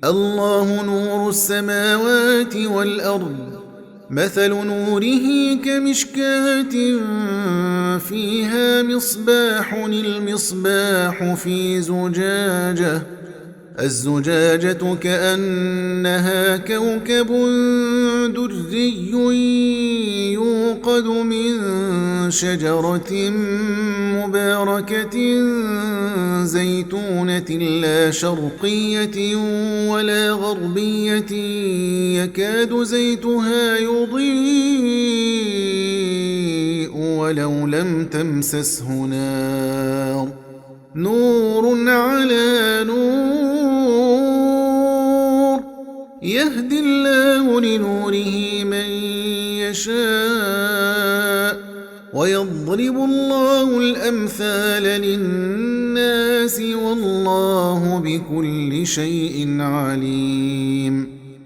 الله نور السماوات والأرض مثل نوره كمشكاة فيها مصباح المصباح في زجاجة الزجاجة كأنها كوكب دري يوقد من شجرة مباركة زيتونة لا شرقية ولا غربية يكاد زيتها يضيء ولو لم تمسسه نار نور على نور يهدي الله لنوره من يشاء ويضرب الله الأمثال للناس والله بكل شيء عليم